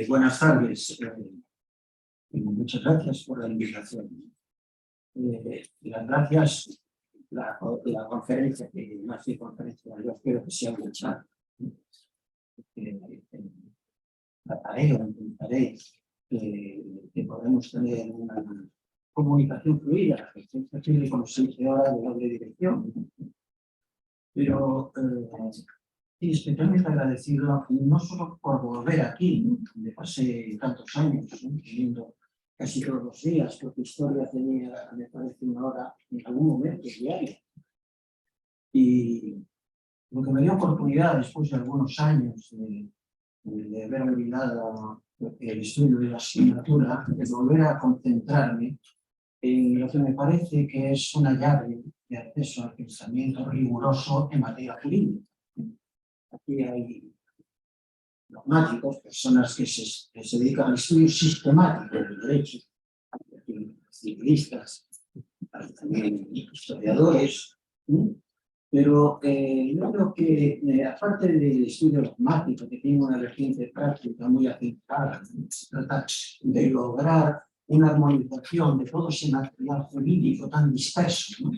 Buenas tardes. Muchas gracias por la invitación. Las gracias, la conferencia, que más que conferencia, yo espero que sea un chat. Trataré o intentaré que podamos tener una comunicación fluida, que es posible como se dice ahora de doble dirección. Pero y especialmente agradecido no solo por volver aquí, donde pasé tantos años, viviendo casi todos los días, porque historia tenía, me parece, una hora en algún momento diaria. Y lo que me dio oportunidad, después de algunos años de haber olvidado el estudio de la asignatura, de volver a concentrarme en lo que me parece que es una llave de acceso al pensamiento riguroso en materia jurídica. Aquí hay dogmáticos, personas que se dedican al estudio sistemático del derecho, civilistas, también historiadores, pero yo creo que aparte del estudio dogmático, que tiene una vertiente práctica muy acentuada, se trata de lograr una armonización de todo ese material jurídico tan disperso, ¿no?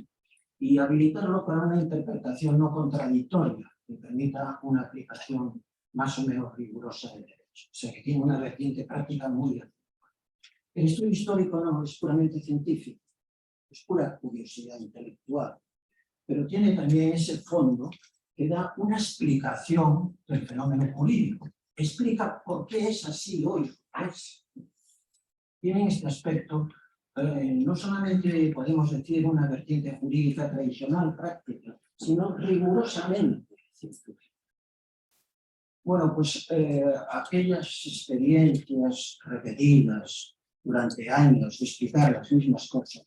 Y habilitarlo para una interpretación no contradictoria, que permita una aplicación más o menos rigurosa del derecho. O sea, que tiene una vertiente práctica muy acentuada. El estudio histórico no es puramente científico, es pura curiosidad intelectual, pero tiene también ese fondo que da una explicación del fenómeno jurídico. Explica por qué es así hoy. Tiene este aspecto, no solamente podemos decir una vertiente jurídica tradicional, práctica, sino rigurosamente científica. Bueno, pues aquellas experiencias repetidas durante años de explicar las mismas cosas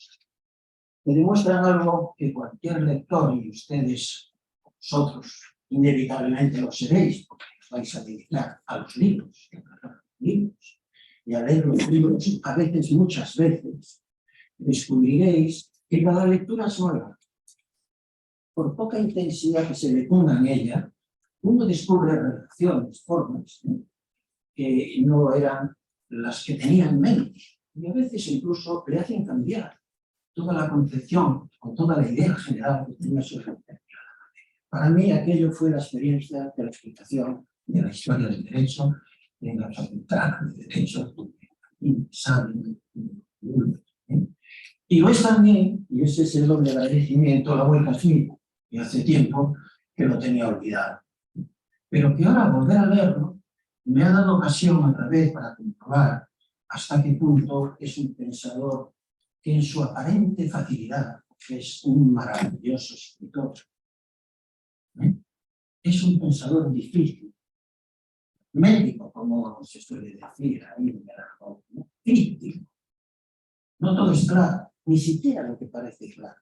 me demuestran algo que cualquier lector, y ustedes, vosotros, inevitablemente lo seréis, porque os vais a dedicar a los libros, y a leer los libros, a veces, muchas veces, descubriréis que cada lectura es nueva. Por poca intensidad que se le ponga en ella, uno descubre relaciones, formas, que no eran las que tenía en mente, y a veces incluso le hacen cambiar toda la concepción o toda la idea general que tenía sobre la materia. Para mí aquello fue la experiencia de la explicación de la historia del derecho en la facultad de Derecho, y lo es también, y ese es el doble agradecimiento, la vuelta Smith, que hace tiempo que lo tenía olvidado, pero que ahora volver a leerlo me ha dado ocasión otra vez para comprobar hasta qué punto es un pensador que en su aparente facilidad es un maravilloso escritor. Es un pensador difícil, médico, como se suele decir ahí en Aragón, crítico. No todo es claro, ni siquiera lo que parece claro.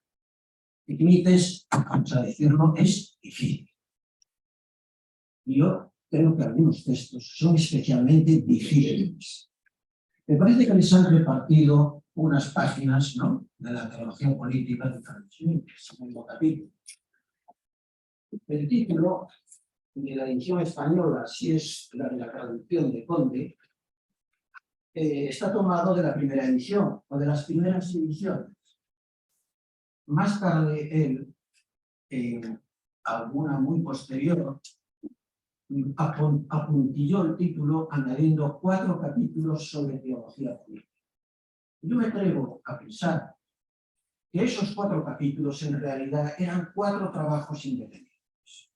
Smith vamos a decirlo, es difícil. Yo creo que algunos textos son especialmente difíciles. Me parece que les han repartido unas páginas, ¿no?, de la teología política de Frank Smith, el segundo capítulo. El título de la edición española, si es la de la traducción de Conde, está tomado de la primera edición, o de las primeras ediciones. Más tarde él, en alguna muy posterior, apuntilló el título añadiendo 4 capítulos sobre teología política. Yo me atrevo a pensar que esos 4 capítulos en realidad eran 4 trabajos independientes.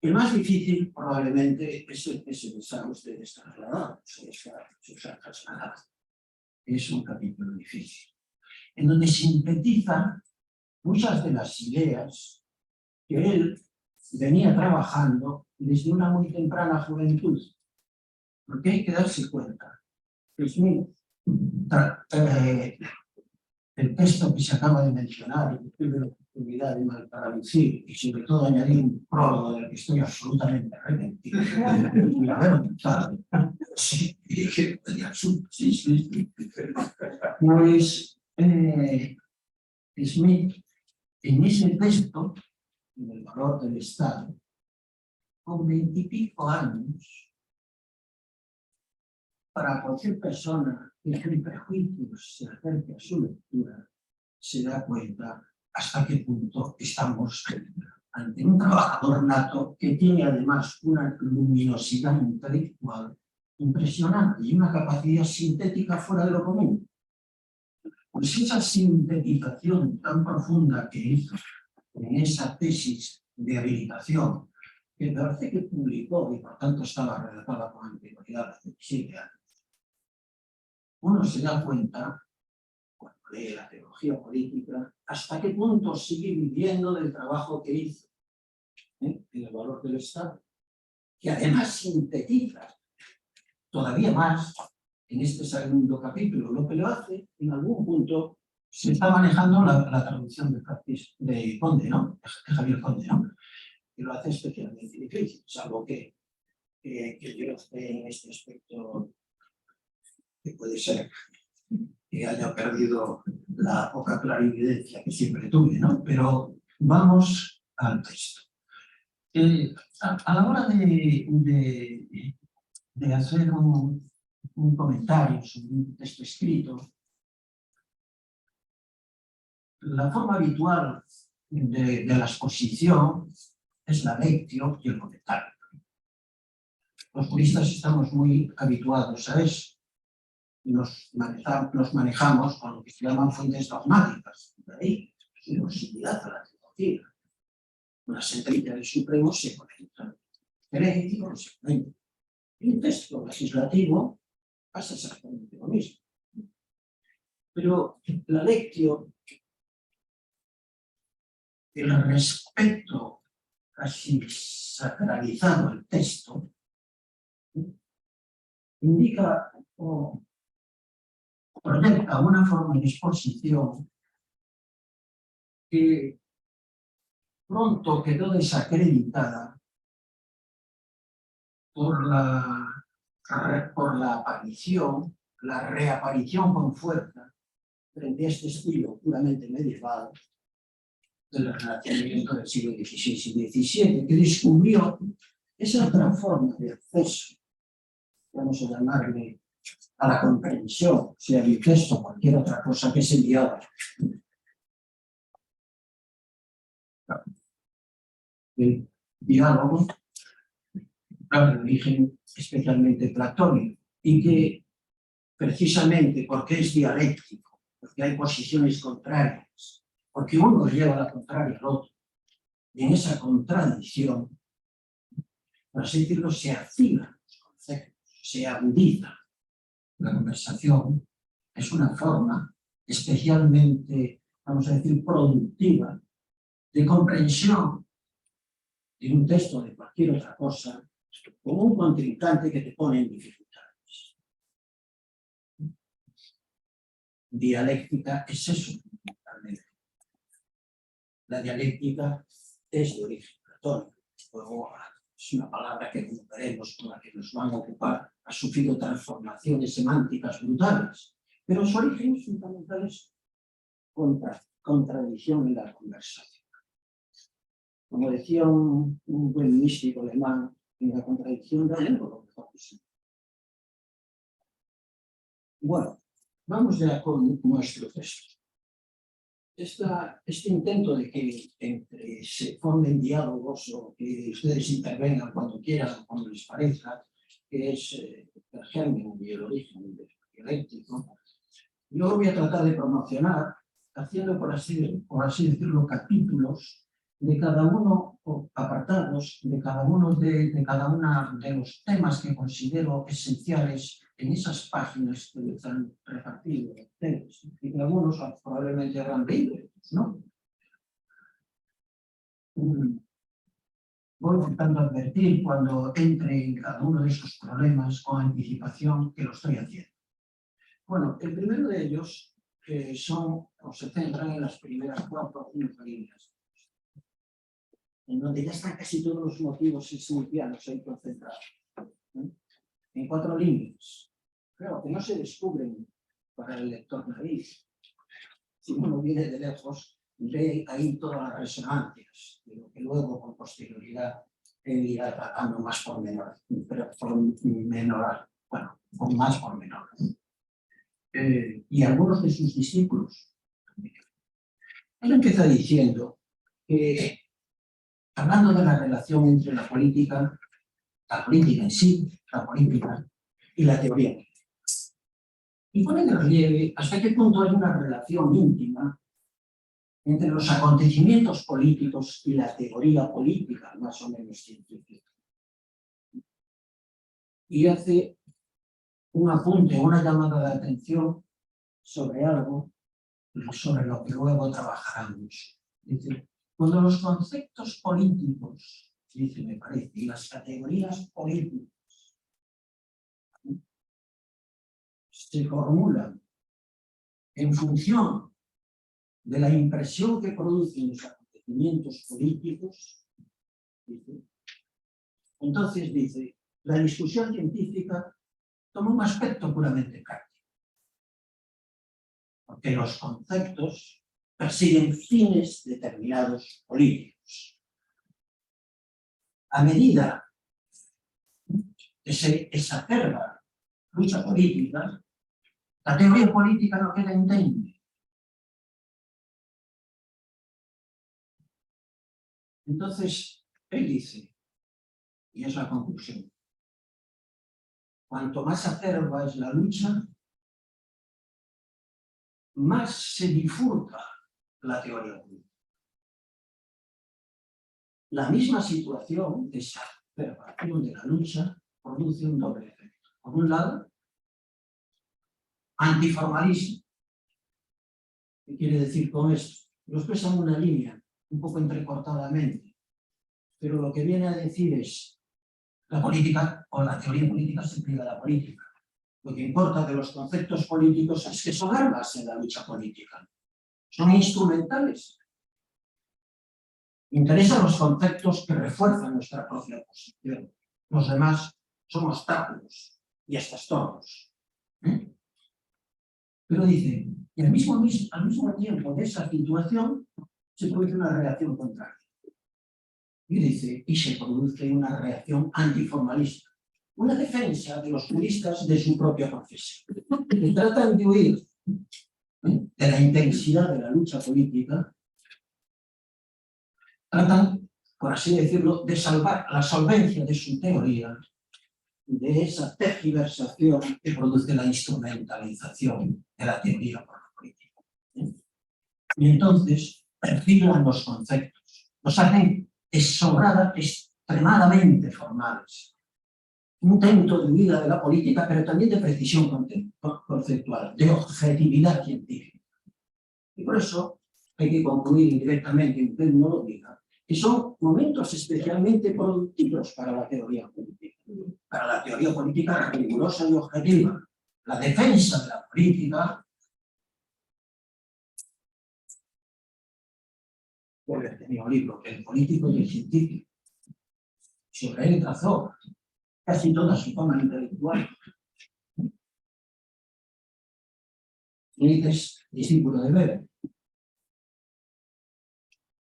El más difícil probablemente es el que se les ha a ustedes trasladado, es un capítulo difícil, en donde sintetizan muchas de las ideas que él venía trabajando desde una muy temprana juventud, porque hay que darse cuenta que Smith, el texto que se acaba de mencionar, y que tuve la oportunidad de traducir, y sobre todo añadir un prólogo del que estoy absolutamente arrepentido, y haberlo pensado, sí, pues Smith, en ese texto, en el valor del Estado, con 20 y pico años, para cualquier persona que sin prejuicios se acerque a su lectura, se da cuenta hasta qué punto estamos ante un trabajador nato que tiene además una luminosidad intelectual impresionante y una capacidad sintética fuera de lo común. Pues esa sintetización tan profunda que hizo en esa tesis de habilitación, que parece que publicó y por tanto estaba redactada con anterioridad hace 7 años, uno se da cuenta, cuando lee la teología política, hasta qué punto sigue viviendo del trabajo que hizo en el valor del Estado, que además sintetiza todavía más en este segundo capítulo. Lo que lo hace, en algún punto, se está manejando la traducción de Conde, ¿no? De Javier Conde, ¿no? Que lo hace especialmente difícil, salvo que yo en este aspecto, que puede ser que haya perdido la poca clarividencia que siempre tuve, ¿no? Pero vamos al texto. A la hora de hacer un comentario sobre un texto escrito, la forma habitual de la exposición es la lectio y el comentario. Los juristas estamos muy habituados a eso. Nos manejamos con lo que se llaman fuentes dogmáticas. De ahí, la posibilidad a la teología. Una sentencia del Supremo se conecta. Herético, se conecta. Y un texto legislativo pasa exactamente lo mismo. Pero la lectio, el respeto casi sacralizado al texto, indica o proyecta una forma de exposición que pronto quedó desacreditada por la aparición, la reaparición con fuerza frente a este estilo puramente medieval del Renacimiento del siglo XVI y XVII, que descubrió esa otra forma de acceso, vamos a llamarle, a la comprensión, sea el texto o cualquier otra cosa, que es el diálogo. El diálogo, de origen especialmente platónico, y que precisamente porque es dialéctico, porque hay posiciones contrarias, porque uno lleva la contraria al otro, y en esa contradicción, por así decirlo, se afinan los conceptos, se agudiza la conversación. Es una forma especialmente, vamos a decir, productiva de comprensión de un texto, de cualquier otra cosa, como un contrincante que te pone en dificultades. Dialéctica es eso, fundamentalmente. La dialéctica es de origen platónico. Luego, es una palabra que, como veremos, con la que nos van a ocupar, ha sufrido transformaciones semánticas brutales, pero su origen fundamental es contradicción en la conversación. Como decía un buen místico alemán, en la contradicción da lo mejor posible. Bueno, vamos ya con nuestro texto. Este intento de que se formen diálogos o que ustedes intervengan cuando quieran, cuando les parezca, que es el germen y el origen del dialéctico, yo lo voy a tratar de promocionar haciendo, por así decirlo, capítulos de cada uno, o apartados de cada uno de los temas que considero esenciales en esas páginas que están repartidos ustedes, y que algunos probablemente habrán leído, ¿no? Voy intentando advertir cuando entre en cada uno de esos problemas con anticipación que lo estoy haciendo. Bueno, el primero de ellos se centran en las primeras 4 o 5 líneas, en donde ya están casi todos los motivos sicilianos ahí concentrados. En 4 líneas. Claro, que no se descubren para el lector nariz. Si uno viene de lejos, ve ahí todas las resonancias, de lo que luego, con posterioridad, irá tratando más bueno, con más pormenores. Y algunos de sus discípulos. Él empieza diciendo que, hablando de la relación entre la política en sí, la política y la teoría, y pone de relieve hasta qué punto hay una relación íntima entre los acontecimientos políticos y la teoría política, más o menos científica. Y hace un apunte, una llamada de atención sobre algo, sobre lo que luego trabajaremos. Dice, cuando los conceptos políticos, dice, me parece, y las categorías políticas se formulan en función de la impresión que producen los acontecimientos políticos, dice, entonces dice, la discusión científica toma un aspecto puramente práctico, porque los conceptos persiguen fines determinados políticos. A medida que se exacerba la lucha política, la teoría política no queda indemne. Entonces, él dice, y es la conclusión, cuanto más acerba es la lucha, más se bifurca la teoría política. La misma situación de exacerbación de la lucha produce un doble efecto. Por un lado, antiformalismo. ¿Qué quiere decir con esto? Lo expresa en una línea, un poco entrecortadamente, pero lo que viene a decir es la política o la teoría política se priva de la política. Lo que importa de los conceptos políticos es que son armas en la lucha política. Son instrumentales. Interesan los conceptos que refuerzan nuestra propia posición. Los demás son obstáculos y hasta estorbos. Pero dice, y al mismo tiempo de esa situación se produce una reacción contraria. Y dice, y se produce una reacción antiformalista. Una defensa de los juristas de su propia profesión. Que tratan de huir de la intensidad de la lucha política, tratan, por así decirlo, de salvar la solvencia de su teoría de esa tergiversación que produce la instrumentalización de la teoría por la política. Y entonces perfilan los conceptos, los hacen extremadamente formales. Un intento de huida de la política, pero también de precisión conceptual, de objetividad científica. Y por eso hay que concluir indirectamente, aunque no lo diga, que son momentos especialmente productivos para la teoría política rigurosa y objetiva. La defensa de la política, porque tenía un libro, El político y el científico, sobre él trazó casi toda su forma intelectual. Nietzsche, discípulo de Weber.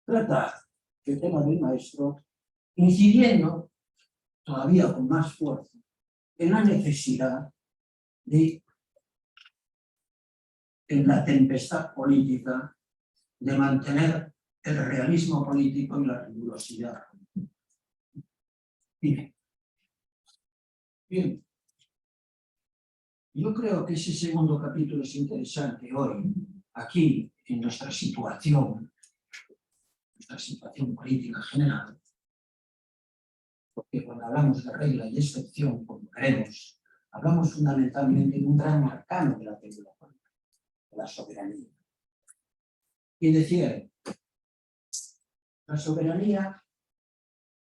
Trata el tema del maestro, incidiendo todavía con más fuerza en la necesidad de, en la tempestad política, de mantener el realismo político y la rigurosidad. Bien. Yo creo que ese segundo capítulo es interesante hoy, aquí, en nuestra situación política general, porque cuando hablamos de regla y excepción, como veremos, hablamos fundamentalmente de un gran arcano de la teoría política, de la soberanía. Y decía, la soberanía,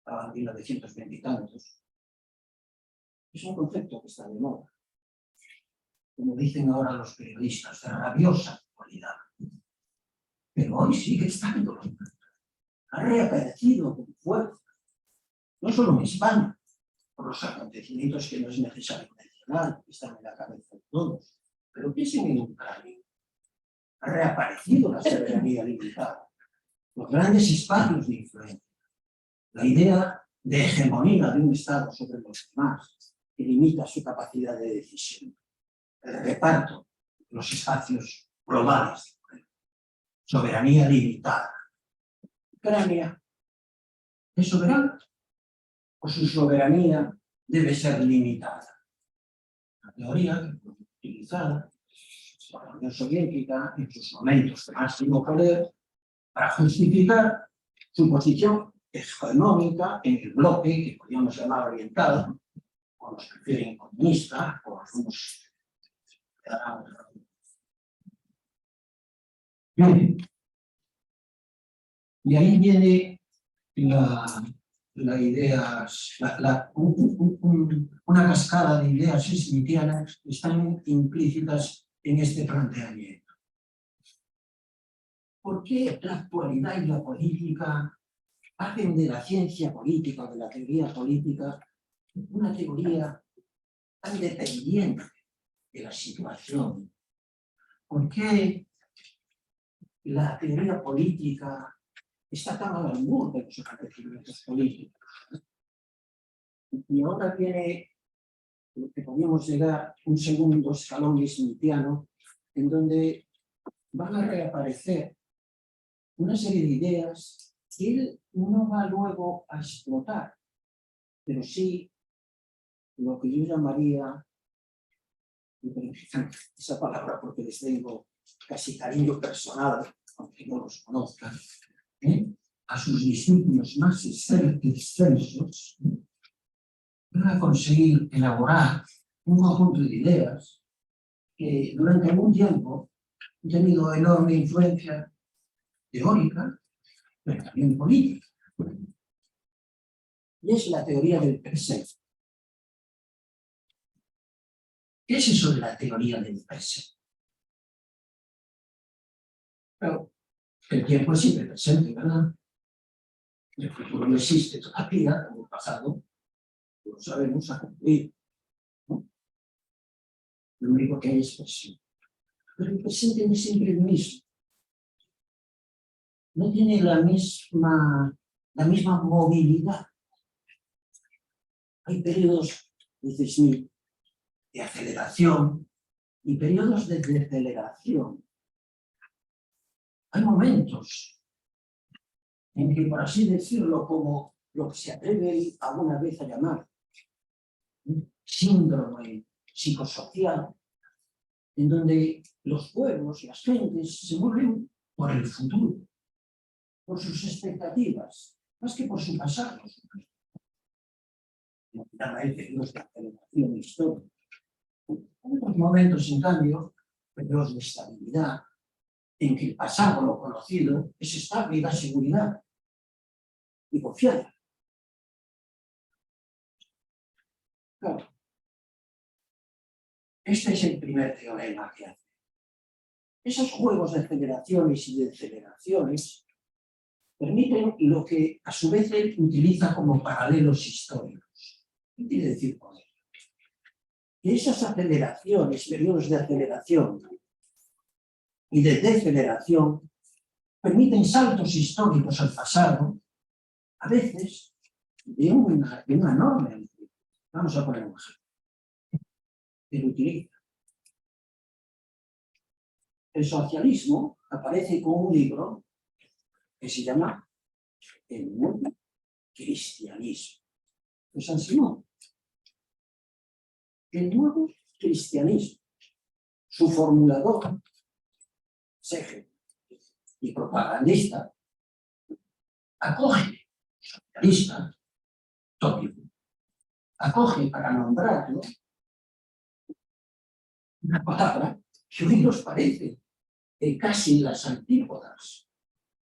a 1920 y tantos, es un concepto que está de moda, como dicen ahora los periodistas, de rabiosa actualidad. Pero hoy sigue estando, ha reaparecido con fuerza, no solo en España, por los acontecimientos que no es necesario mencionar, que están en la cabeza de todos, pero piensen en Ucrania. Ha reaparecido la soberanía limitada, los grandes espacios de influencia, la idea de hegemonía de un Estado sobre los demás, que limita su capacidad de decisión. El reparto de los espacios globales. Soberanía limitada. Ucrania es soberana o su soberanía debe ser limitada. La teoría que fue utilizada por la Unión Soviética en sus momentos de máximo poder para justificar su posición hegemónica en el bloque que podríamos llamar oriental, o los que prefieren comunista, o algunos. Bien. Y ahí viene la idea, una cascada de ideas smithianas que están implícitas en este planteamiento. ¿Por qué la actualidad y la política hacen de la ciencia política, de la teoría política, una teoría tan dependiente de la situación? ¿Por qué la teoría política está tan al albur de los acontecimientos políticos? Y ahora viene lo que podríamos llegar un segundo escalón smithiano, en donde van a reaparecer una serie de ideas que él no va luego a explotar, pero sí lo que yo llamaría, esa palabra porque les tengo casi cariño personal, aunque no los conozcan, a sus discípulos más excelsos, van a conseguir elaborar un conjunto de ideas que durante algún tiempo han tenido enorme influencia teórica, pero también política. Y es la teoría del presente. ¿Qué es eso de la teoría del presente? Pero el tiempo es siempre presente, ¿verdad? El futuro no existe todavía, como el pasado, lo sabemos a cumplir, ¿no? Lo único que hay es presente. Pero el presente no es siempre el mismo. No tiene la misma movilidad. Hay periodos, dice Smith, de aceleración y periodos de deceleración. Hay momentos en que, por así decirlo, como lo que se atreve alguna vez a llamar síndrome psicosocial, en donde los pueblos y las gentes se mueven por el futuro, por sus expectativas, más que por su pasado. Hay periodos de aceleración histórica. En otros momentos, en cambio, periodos de estabilidad, en que el pasado, lo conocido, es estable y da seguridad y confianza. Claro. Este es el primer teorema que hace. Esos juegos de aceleraciones y deceleraciones permiten lo que a su vez él utiliza como paralelos históricos. ¿Qué quiere decir con ello? Que esas aceleraciones, periodos de aceleración y de deceleración, permiten saltos históricos al pasado, a veces de una enorme amplitud. Vamos a poner un ejemplo. Él utiliza. El socialismo aparece con un libro que se llama El Nuevo Cristianismo, de San Simón. El Nuevo Cristianismo, su formulador, Sege y propagandista, acoge, socialista, tópico, acoge para nombrarlo una palabra que hoy nos parece casi las antípodas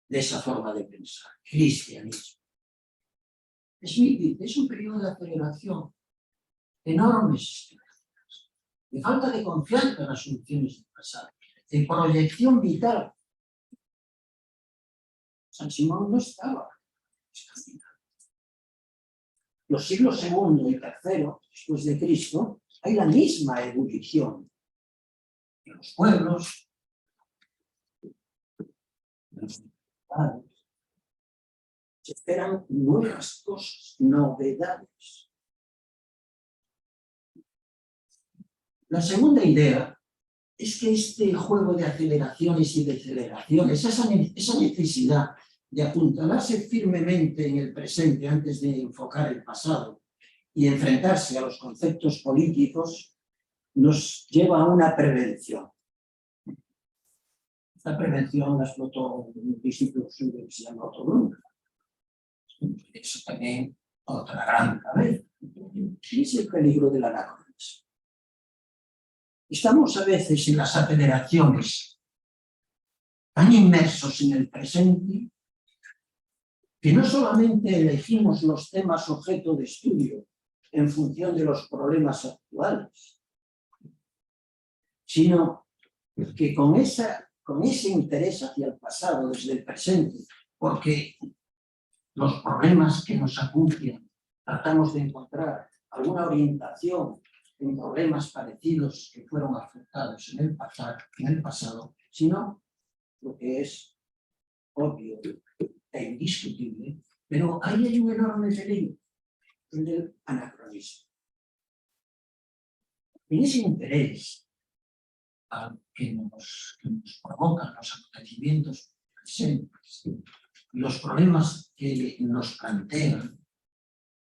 de esa forma de pensar, cristianismo. Smith dice, es un periodo de aceleración, enormes expectativas, de falta de confianza en las soluciones del pasado, de proyección vital. San Simón no estaba escandinavo. Los siglos segundo y tercero, después de Cristo, hay la misma ebullición en los pueblos, en los ciudades. Se esperan nuevas cosas, novedades. La segunda idea es que este juego de aceleraciones y deceleraciones, esa necesidad de apuntalarse firmemente en el presente antes de enfocar el pasado y enfrentarse a los conceptos políticos, nos lleva a una prevención. Esta prevención la explotó un discípulo suyo que se llama Otto Brunner. Eso también otra gran cabeza. Y es el peligro del anacronismo. Estamos a veces en las aceleraciones tan inmersos en el presente que no solamente elegimos los temas objeto de estudio en función de los problemas actuales, sino que con ese interés hacia el pasado desde el presente, porque los problemas que nos acucian tratamos de encontrar alguna orientación en problemas parecidos que fueron afectados en el pasado, sino lo que es obvio e indiscutible, pero ahí hay un enorme peligro, el del anacronismo. En ese interés que nos provocan los acontecimientos presentes, los problemas que nos plantean,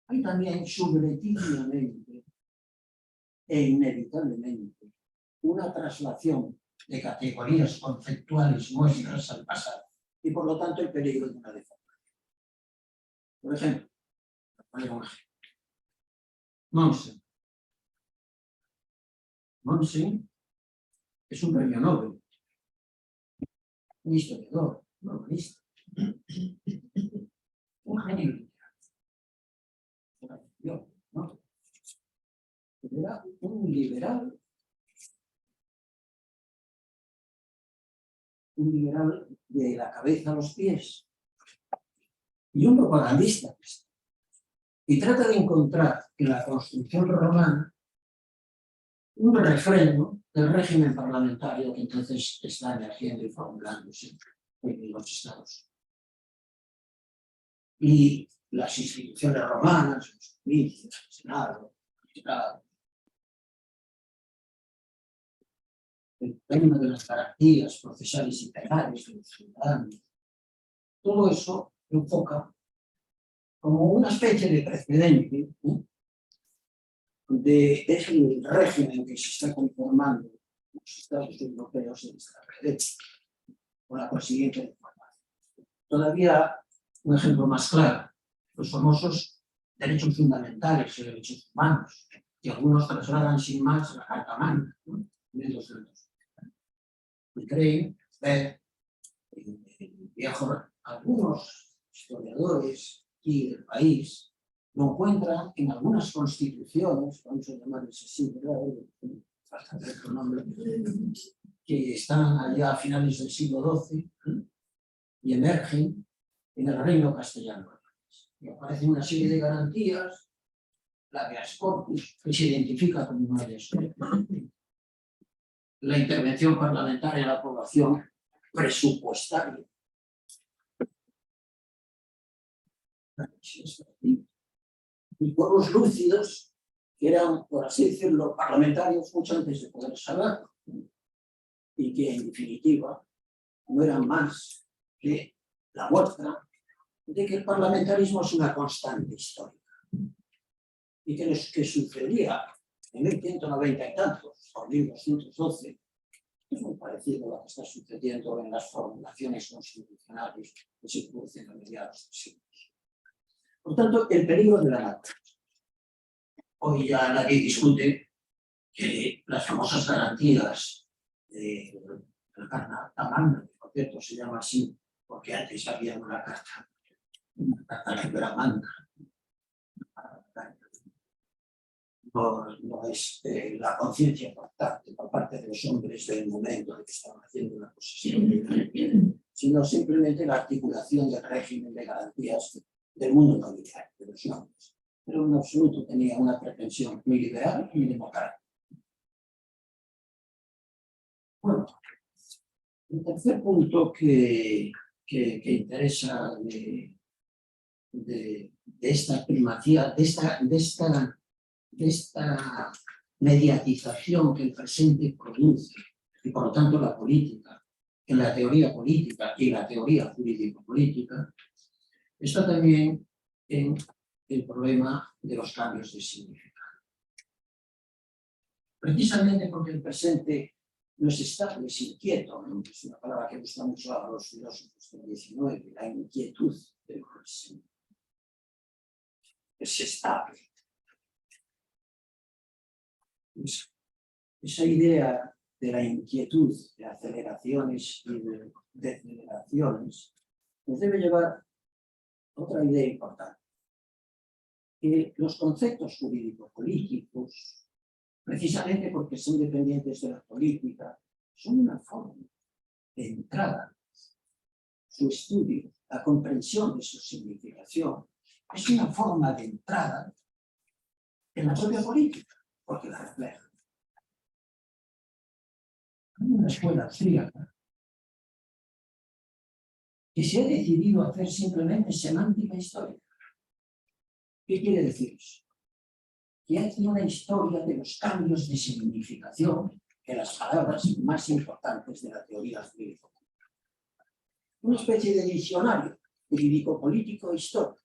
hay también subjetivamente e inevitablemente una traslación de categorías conceptuales nuestras al pasado y por lo tanto el peligro de una deformación. Por ejemplo, Mommsen es un premio Nobel, un historiador, un urbanista, un genio literario, ¿no? Era un liberal de la cabeza a los pies y un propagandista. Y trata de encontrar en la Constitución romana un refreno del régimen parlamentario que entonces está emergiendo y formulándose en los estados. Y las instituciones romanas, los juicios, el Senado, el tema de las garantías procesales y penales de los ciudadanos, todo eso enfoca como una especie de precedente del régimen que se está conformando en los estados europeos de extrema derecha, con la consiguiente deformación. Todavía un ejemplo más claro, los famosos derechos fundamentales y derechos humanos, que algunos trasladan sin más la Carta Magna, ¿no? Y creen ver algunos historiadores aquí del país lo encuentran en algunas constituciones, vamos a llamarles así, ¿verdad? Bastante otro nombre, que están allá a finales del siglo XII y emergen en el reino castellano. Y aparecen una serie de garantías, la habeas corpus, que se identifica como una habeas corpus, la intervención parlamentaria en la aprobación presupuestaria. Y pueblos lúcidos que eran, por así decirlo, parlamentarios mucho antes de poder saber, y que en definitiva no eran más que la muestra de que el parlamentarismo es una constante histórica y que lo que sucedía en 1190 y tantos o 1212 es muy parecido a lo que está sucediendo en las formulaciones constitucionales que se producen a mediados del siglo. Por tanto, el peligro de la anacronismo. Hoy ya nadie discute que las famosas garantías de la Carta Magna, que por cierto se llama así porque antes había una carta Libera Magna, no es la conciencia importante por parte de los hombres del momento de que estaban haciendo una posesión, sino simplemente la articulación del régimen de garantías del mundo nobiliario, de los nobles. Pero en absoluto tenía una pretensión ni liberal ni democrática. Bueno, el tercer punto que interesa de esta primacía, de esta mediatización que el presente produce, y por lo tanto la política, en la teoría política y la teoría jurídico-política, está también en el problema de los cambios de significado. Precisamente porque el presente no es estable, es inquieto, ¿no? Es una palabra que gusta mucho a los filósofos del XIX, la inquietud del presente. Es estable. Esa idea de la inquietud, de aceleraciones y de deceleraciones, nos debe llevar a otra idea importante. Que los conceptos jurídico-políticos, precisamente porque son dependientes de la política, son una forma de entrada. Su estudio, la comprensión de su significación, es una forma de entrada en la propia política, porque la refleja. Hay una escuela austríaca que se ha decidido a hacer simplemente semántica histórica. ¿Qué quiere decir eso? Que hace una historia de los cambios de significación de las palabras más importantes de la teoría jurídica. Una especie de diccionario jurídico-político e histórico.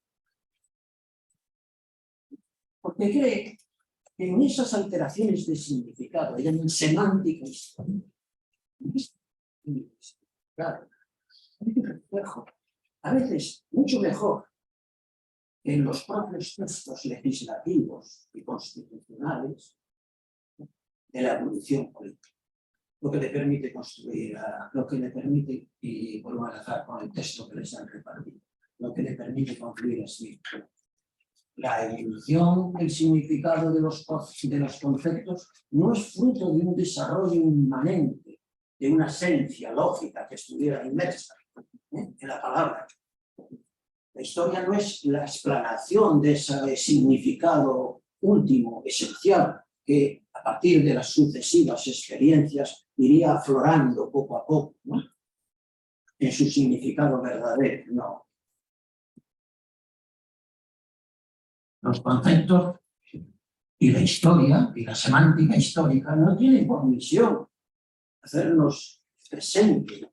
Porque cree que en esas alteraciones de significado, ella llaman semántica histórica. Claro, a veces mucho mejor que en los propios textos legislativos y constitucionales de la evolución política, lo que le permite construir, lo que le permite, y vuelvo a enlazar con el texto que les han repartido, lo que le permite concluir así. La evolución del significado de los conceptos no es fruto de un desarrollo inmanente, de una esencia lógica que estuviera inmersa en la palabra. La historia no es la explanación de ese significado último, esencial, que a partir de las sucesivas experiencias iría aflorando poco a poco, ¿no? En su significado verdadero, no. Los conceptos y la historia y la semántica histórica no tienen por misión hacernos presente, ¿no?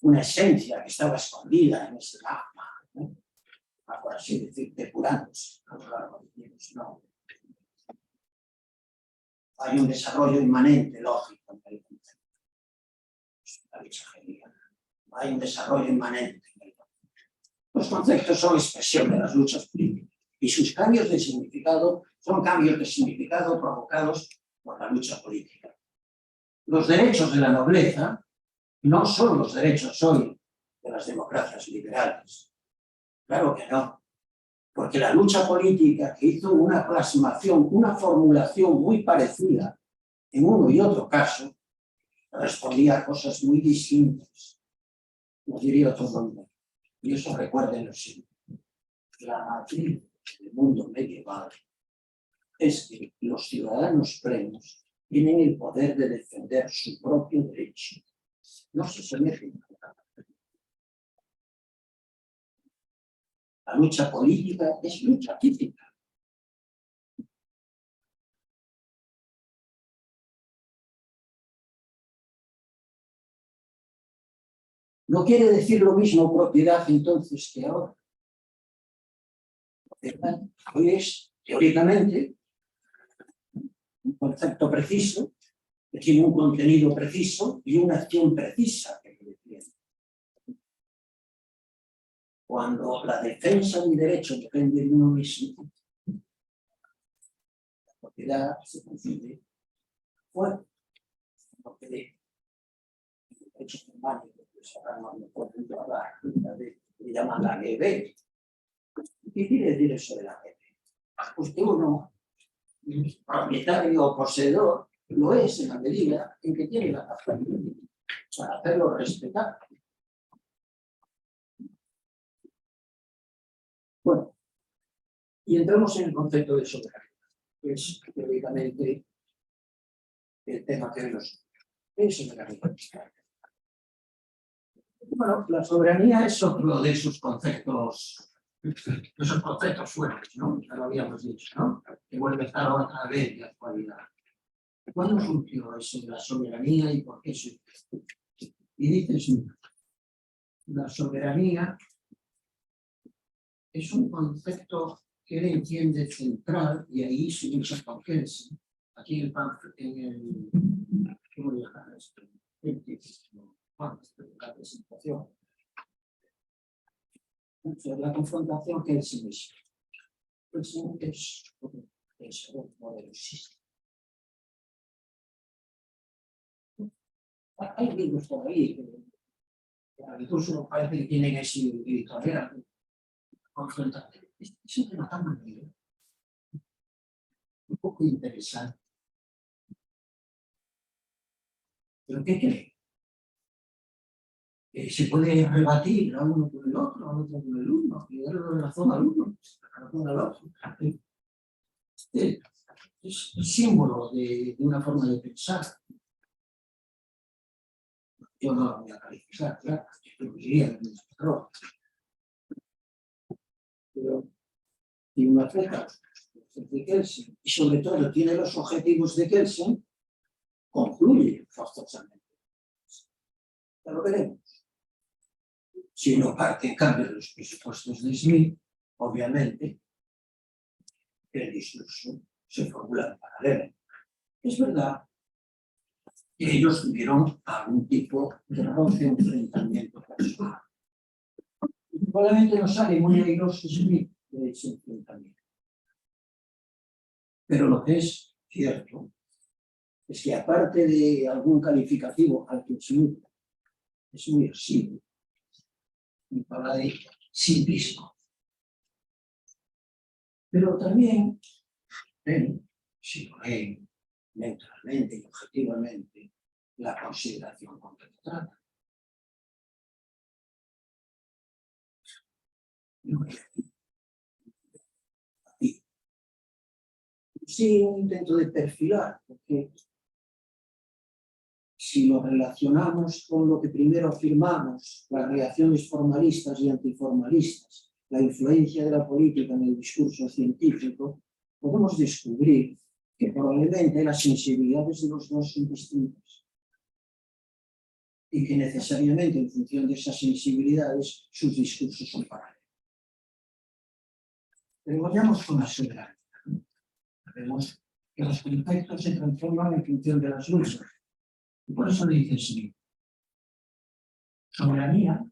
Una esencia que estaba escondida en ese magma, ¿no? Por así decir, depurándose a lo largo de tiempos, no. Hay un desarrollo inmanente, lógico, en el concepto. La mensajería. Hay un desarrollo inmanente en el concepto. Los conceptos son expresión de las luchas políticas y sus cambios de significado son cambios de significado provocados por la lucha política. Los derechos de la nobleza no son los derechos hoy de las democracias liberales. Claro que no. Porque la lucha política que hizo una plasmación, una formulación muy parecida en uno y otro caso, respondía a cosas muy distintas. No diría otro nombre. Y eso recuérdenlo siempre. La matriz del mundo medieval es que los ciudadanos plenos tienen el poder de defender su propio derecho. No se someten a nada. La lucha política es lucha física. No quiere decir lo mismo propiedad entonces que ahora. Hoy es, teóricamente, un concepto preciso, que tiene un contenido preciso y una acción precisa que lo defiende. Cuando la defensa de un derecho depende de uno mismo, la propiedad se confunde fuerte. Porque de derechos humanos, le llaman la GB. ¿Qué quiere decir eso de la GB? Pues que uno, propietario o poseedor, lo es en la medida en que tiene la capacidad para hacerlo respetar. Bueno, y entramos en el concepto de soberanía, que es teóricamente el tema que hoy nos es soberanía. Bueno, la soberanía es otro de esos conceptos fuertes, ¿no? Ya lo habíamos dicho, ¿no? que vuelve a estar otra vez de actualidad. ¿Cuándo surgió eso de la soberanía y por qué surgió? Y dices, la soberanía es un concepto que él entiende central, y ahí se usa con Kelsen. Aquí en el ¿cómo le llaman esto? La presentación. La confrontación que es mismo. Es un modelo sistema. Hay libros por ahí que incluso parece que tienen ese editorial. Confrontación. Es un tema tan bonito, un poco interesante. ¿Pero qué cree? Se puede rebatir a uno con el otro, a otro con el uno, y darle razón al uno, la razón al otro. Es símbolo de una forma de pensar. Yo no la voy a calificar, claro, yo diría que es error. Pero tiene una fecha de Kelsen, y sobre todo tiene los objetivos de Kelsen, concluye forzosamente. Ya lo veremos. Si uno parte, en cambio, de los presupuestos de Smith, obviamente, el discurso se formula en paralelo. Es verdad que ellos tuvieron algún tipo de roce, enfrentamiento personal. Probablemente no sale muy airoso Smith de ese enfrentamiento. Pero lo que es cierto es que, aparte de algún calificativo al que Smith es muy asiduo, y habla de simplismo. Pero también, si lo leen neutralmente y objetivamente, la consideración con que trata. Sí, un intento de perfilar, porque si lo relacionamos con lo que primero afirmamos, las reacciones formalistas y antiformalistas, la influencia de la política en el discurso científico, podemos descubrir que probablemente las sensibilidades de los dos son distintas y que necesariamente, en función de esas sensibilidades, sus discursos son paralelos. Pero vayamos con la soberanía. Vemos que los conceptos se transforman en función de las luchas. Y por eso le dice Smith. Soberanía,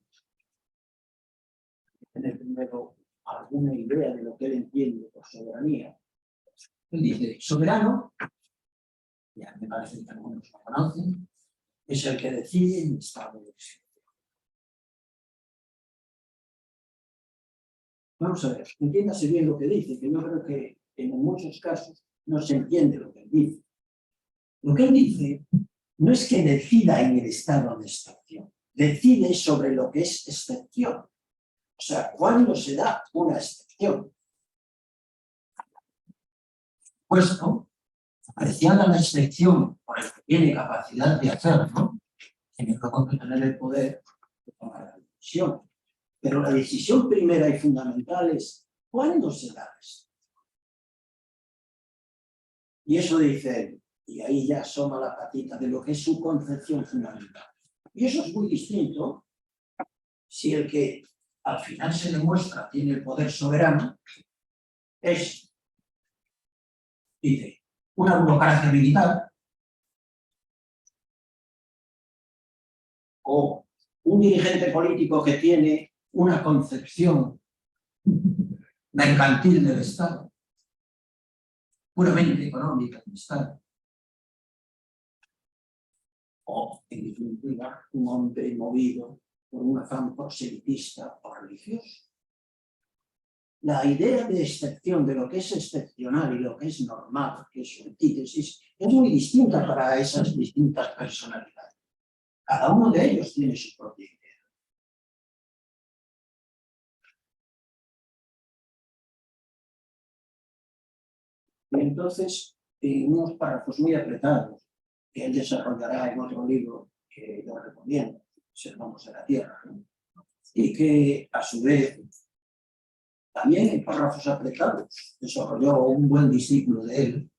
tener primero alguna idea de lo que él entiende por soberanía. Él dice, soberano, ya me parece que algunos lo conocen, es el que decide en estado de excepción. Vamos a ver, entiéndase bien lo que dice, que yo creo que en muchos casos no se entiende lo que él dice. Lo que él dice no es que decida en el estado de excepción, decide sobre lo que es excepción. O sea, ¿cuándo se da una excepción? Puesto, apreciada la excepción por el que tiene capacidad de hacerlo, tiene que tener el poder de tomar la decisión. Pero la decisión primera y fundamental es ¿cuándo se da esto? Y eso dice él, y ahí ya asoma la patita de lo que es su concepción fundamental. Y eso es muy distinto si el que al final se demuestra tiene el poder soberano es, dice, una burocracia militar o un dirigente político que tiene una concepción mercantil del Estado, puramente económica del Estado, o, en definitiva, un hombre movido por un afán proselitista o religioso. La idea de excepción, de lo que es excepcional y lo que es normal, que es su antítesis, es muy distinta para esas distintas personalidades. Cada uno de ellos tiene su propia idea. Y entonces, en unos párrafos muy apretados, que él desarrollará en otro libro que yo recomiendo, Sermones de la Tierra, ¿no? Y que, a su vez, también en párrafos apretados, desarrolló un buen discípulo de él,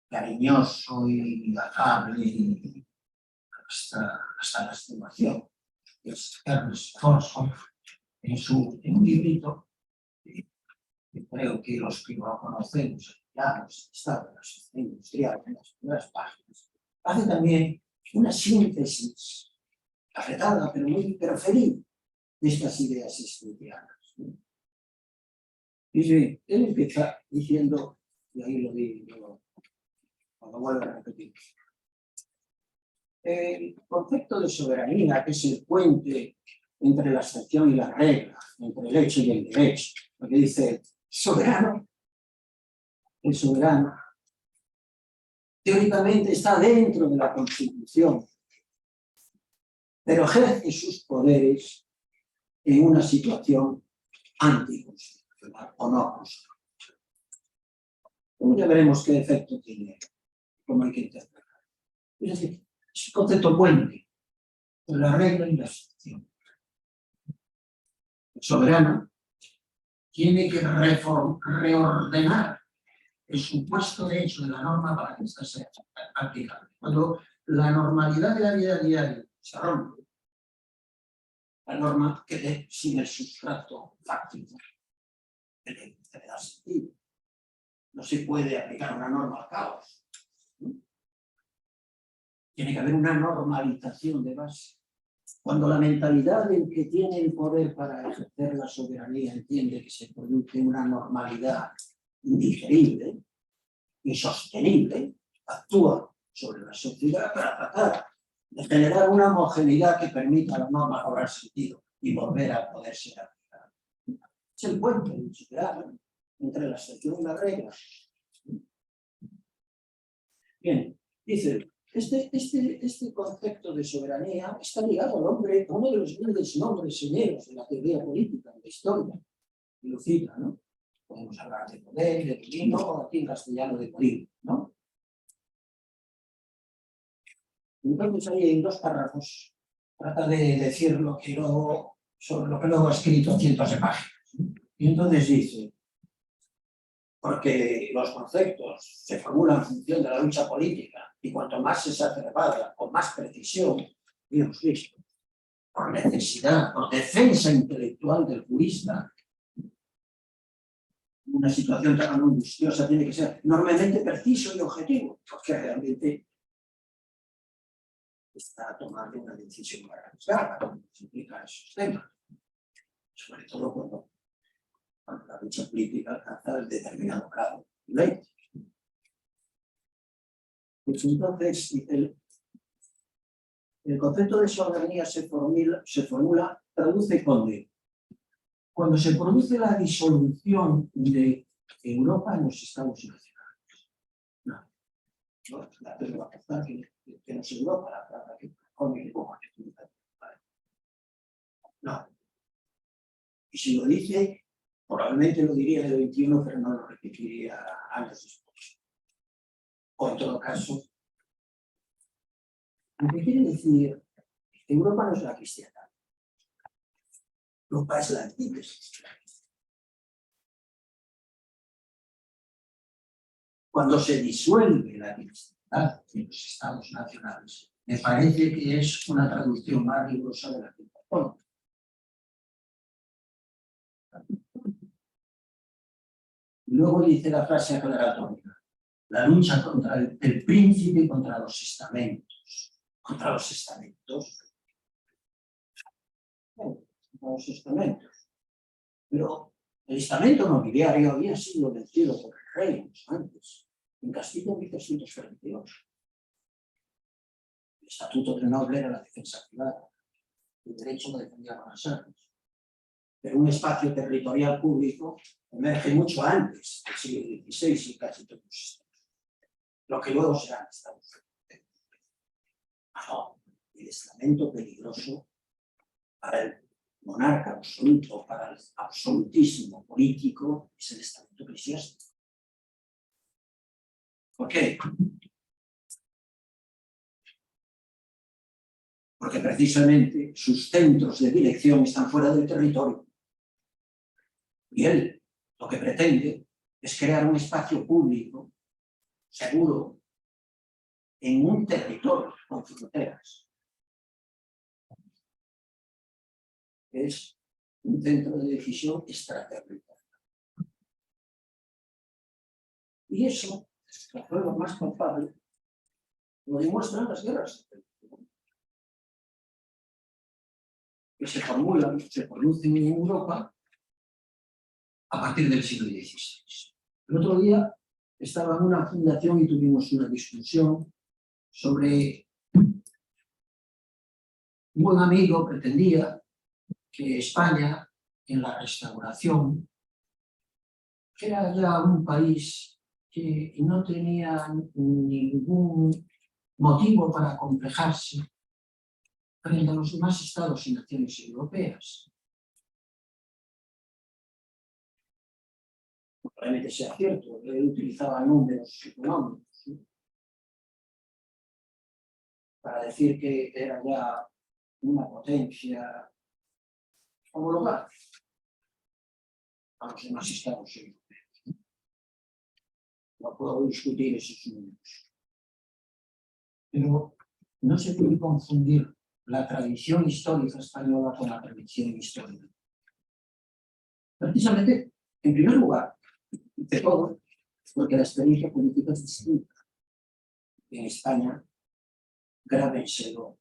cariñoso y afable y hasta la estimación, que es Ernst Thorson, en un librito, que creo que los que lo conocemos ya nos está en la sociedad industrial, en las primeras páginas, hace también una síntesis apretada, pero feliz, de estas ideas estudianas. Dice, él empieza diciendo, y ahí lo digo, cuando vuelvo a repetir, el concepto de soberanía, que es el puente entre la excepción y la regla, entre el hecho y el derecho, porque dice, soberano, el soberano, teóricamente está dentro de la Constitución, pero ejerce sus poderes en una situación anticonstitucional o no constitucional. Ya veremos qué efecto tiene, cómo hay que interpretar. Es decir, es un concepto puente entre la regla y la excepción. El soberano tiene que reordenar el supuesto de hecho de la norma para que ésta sea aplicable. Cuando la normalidad de la vida diaria se rompe, la norma quede sin el sustrato fáctico que le da sentido. No se puede aplicar una norma al caos. Tiene que haber una normalización de base. Cuando la mentalidad del que tiene el poder para ejercer la soberanía entiende que se produce una normalidad indigerible, insostenible, actúa sobre la sociedad para tratar de generar una homogeneidad que permita a la norma cobrar sentido y volver a poder ser aplicada. Es el puente soberano entre la excepción y la regla. Bien, dice, este concepto de soberanía está ligado al hombre, a uno de los grandes nombres señeros de la teoría política, de la historia, y lo cita, ¿no? Podemos hablar de poder, de Polino, o aquí en castellano de Polino, ¿no? Entonces ahí en 2 párrafos trata de decir sobre lo que luego ha escrito cientos de páginas. Y entonces dice, porque los conceptos se formulan en función de la lucha política y cuanto más exacerbada, con más precisión, hemos visto, por necesidad, por defensa intelectual del jurista, una situación tan angustiosa tiene que ser enormemente preciso y objetivo, porque realmente está tomando una decisión más arriesgada cuando se implica esos temas, sobre todo cuando la lucha política alcanza el determinado grado de ley. Pues entonces, el concepto de soberanía se formula, traduce con D. Cuando se produce la disolución de Europa en los Estados nacionales. No, la tengo que aceptar que no es Europa, la palabra que come no. Y si lo dice, probablemente lo diría en el 21, pero no lo repetiría años después. O en todo caso, lo que quiere decir, Europa no es la cristiandad. Europa es la antítesis. Cuando se disuelve la cristiandad en los estados nacionales, me parece que es una traducción más rigurosa de la que propone. Luego dice la frase aclaratoria, la lucha contra el príncipe y contra los estamentos. Contra los estamentos. Contra los estamentos. Pero el estamento nobiliario había sido vencido por el rey antes, en Castilla en 1338. El estatuto del noble era la defensa privada. El derecho lo defendía con las armas. Pero un espacio territorial público emerge mucho antes del siglo XVI y casi todos los estados. Lo que luego serán Estados Unidos. No, el estamento peligroso para el monarca absoluto, para el absolutismo político, es el estamento eclesiástico. ¿Por qué? Porque precisamente sus centros de dirección están fuera del territorio. Y él lo que pretende es crear un espacio público seguro en un territorio con fronteras. Es un centro de decisión extraterritorial. Y eso, la prueba más palpable, lo demuestran las guerras que se formulan, se producen en Europa a partir del siglo XVI. El otro día estaba en una fundación y tuvimos una discusión sobre un buen amigo pretendía que España, en la restauración, era ya un país que no tenía ningún motivo para acomplejarse frente a los demás estados y naciones europeas. Probablemente sea cierto, él utilizaba números económicos, ¿sí?, para decir que era ya una potencia homologada a los demás estados europeos. No puedo discutir esos números. Pero no se puede confundir la tradición histórica española con la tradición histórica. Precisamente, en primer lugar, de todo, porque la experiencia política es distinta. En España, grábenselo,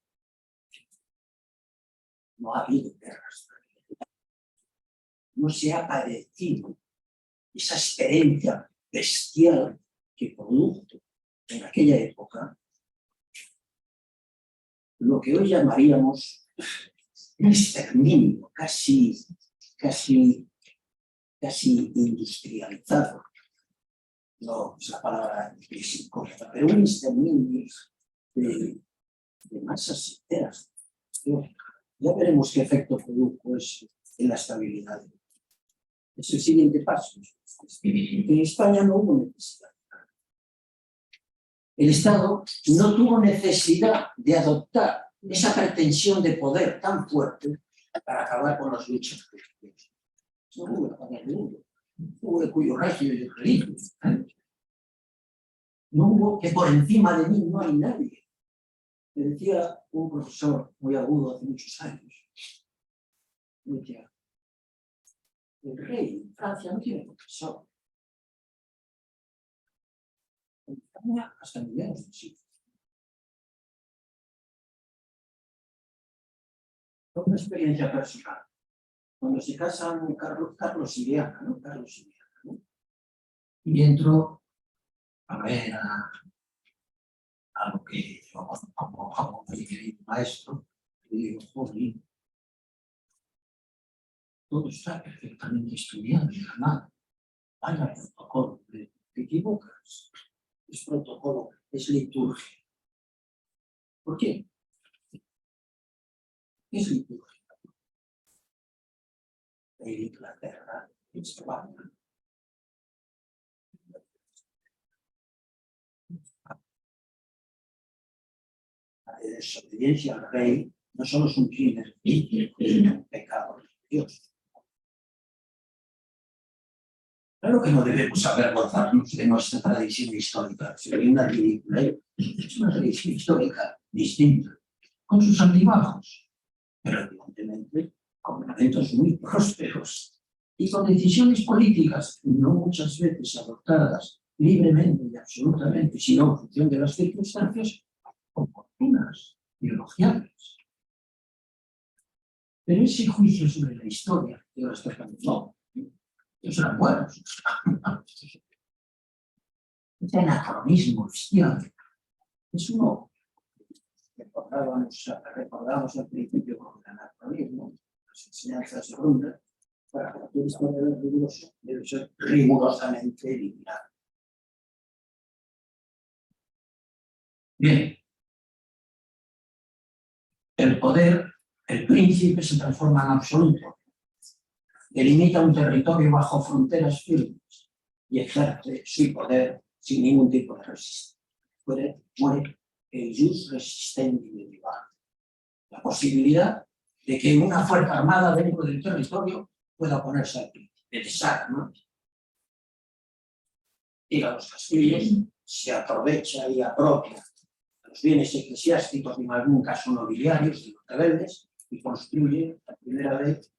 no ha habido guerras. No se ha padecido esa experiencia bestial que produjo en aquella época lo que hoy llamaríamos un exterminio casi industrializado. No es la palabra que es correcta, pero un exterminio de masas enteras. Ya veremos qué efecto produjo eso en la estabilidad. Es el siguiente paso. En España no hubo necesidad. El Estado no tuvo necesidad de adoptar esa pretensión de poder tan fuerte para acabar con las luchas religiosas. No hubo para el mundo. No hubo cuyo régimen religioso. No hubo que por encima de mí no hay nadie. Me decía un profesor muy agudo hace muchos años. Me decía, el rey en Francia no tiene profesor. En España hasta mediados del siglo. Una experiencia personal. Cuando se casan Carlos y Diana, ¿no? Carlos y Diana, ¿no? Y entro a ver a lo que yo como mi querido maestro, y digo, joder, todo está perfectamente estudiado y ganado. Vaya protocolo, te equivocas. Es protocolo, es liturgia. ¿Por qué? Es liturgia. En Inglaterra, en España, la desobediencia al rey no solo es un crimen, es un pecado de Dios. Claro que no debemos avergonzarnos de nuestra tradición histórica. Sería una ridícula. Es una tradición histórica distinta, con sus altibajos, pero evidentemente con momentos muy prósperos y con decisiones políticas no muchas veces adoptadas libremente y absolutamente, sino en función de las circunstancias oportunas y elogiables. Pero ese juicio sobre la historia de ahora está cambiando. Ellos eran buenos. Este anacronismo cristiano es uno que recordamos al principio con el anacronismo, las enseñanzas de Runda, para que la historia debe ser rigurosamente eliminada. Bien. El poder, el príncipe, se transforma en absoluto. Delimita un territorio bajo fronteras firmes y ejerce su poder sin ningún tipo de resistencia. Muere el jus resistendi medievale. La posibilidad de que una fuerza armada dentro del territorio pueda oponerse al príncipe. Desarma y a los castillos se aprovecha y apropia los bienes eclesiásticos, en algún caso nobiliarios, de los rebeldes, y construye la primera vez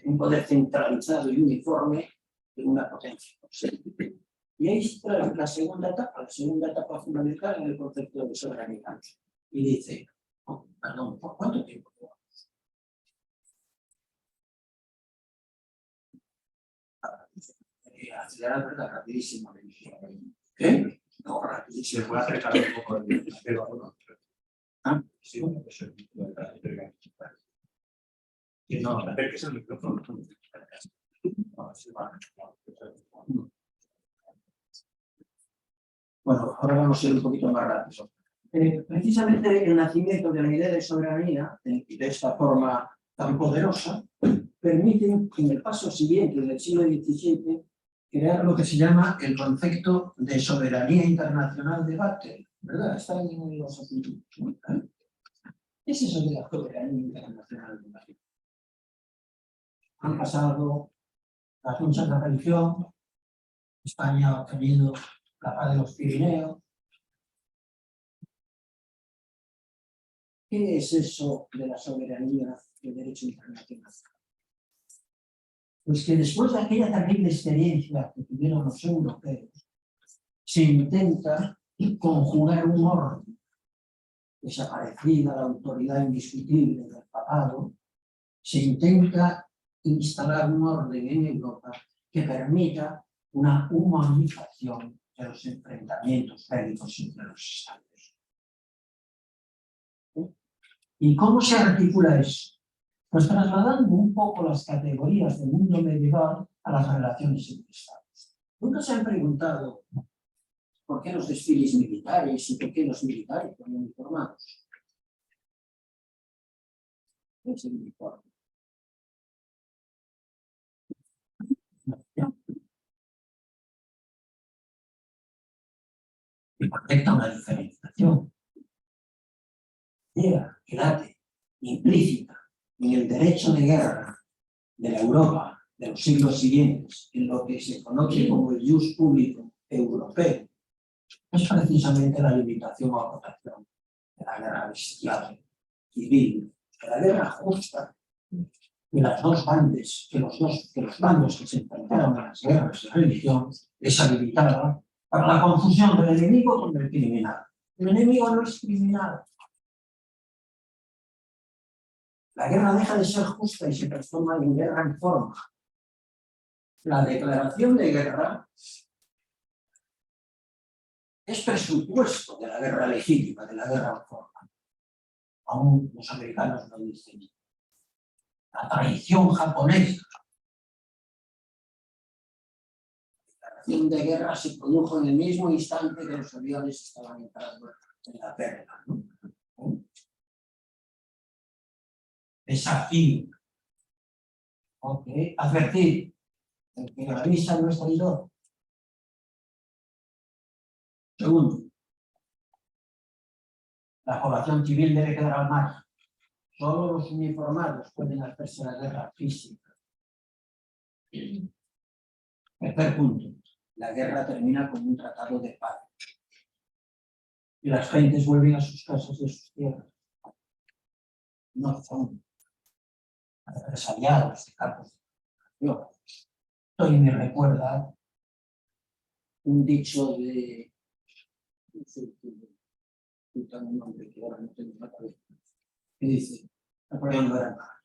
un poder centralizado y uniforme de una potencia. Y ahí está la segunda etapa fundamental en el concepto de soberanía. Y dice, oh, perdón, ¿por cuánto tiempo? Acelerar, ¿verdad? Rapidísimo. ¿Qué? No, rapidísimo. Se puede acercar un poco el pero ¿Ah? Sí, no, acerques el micrófono. Bueno, ahora vamos a ir un poquito más rápido. Precisamente el nacimiento de la idea de soberanía, de esta forma tan poderosa, permite en el paso siguiente del siglo XVII crear lo que se llama el concepto de soberanía internacional de Bartel, ¿verdad? Está en los apuntes. ¿Qué es eso de la soberanía internacional de Bartel? Han pasado las luchas de la religión, España ha obtenido la paz de los Pirineos. ¿Qué es eso de la soberanía del derecho internacional? Pues que después de aquella terrible experiencia que tuvieron los europeos, se intenta conjugar un orden, desaparecida la autoridad indiscutible del papado, se intenta instalar un orden en Europa que permita una humanización de los enfrentamientos bélicos entre los estados. ¿Y cómo se articula eso? Pues trasladando un poco las categorías del mundo medieval a las relaciones entre estados. Nunca se han preguntado por qué los desfiles militares y por qué los militares son uniformados. ¿Qué es el uniforme? Y conecta una diferenciación. Llega, que late, implícita en el derecho de guerra de la Europa de los siglos siguientes, en lo que se conoce como el jus público europeo, es precisamente la limitación o protección de la guerra bestial, civil, de la guerra justa, de las dos bandas, que los bandos que se enfrentaron a las guerras de religión les habilitaba para la confusión del enemigo con el criminal. El enemigo no es criminal. La guerra deja de ser justa y se transforma en guerra en forma. La declaración de guerra es presupuesto de la guerra legítima, de la guerra en forma. Aún los americanos lo dicen. La tradición japonesa. La declaración de guerra se produjo en el mismo instante que los aviones estaban entrando en la perla, ¿no? Desafío. Ok, advertir. El que avisa no es traidor. Segundo, la población civil debe quedar al margen. Solo los uniformados pueden hacerse la guerra física. Tercer punto, la guerra termina con un tratado de paz. Y las gentes vuelven a sus casas y a sus tierras. No son represaliados de campos de concentración. Esto me recuerda un dicho de... No sé, un nombre que ahora no tengo en la cabeza, que dice, Napoleón no era nada.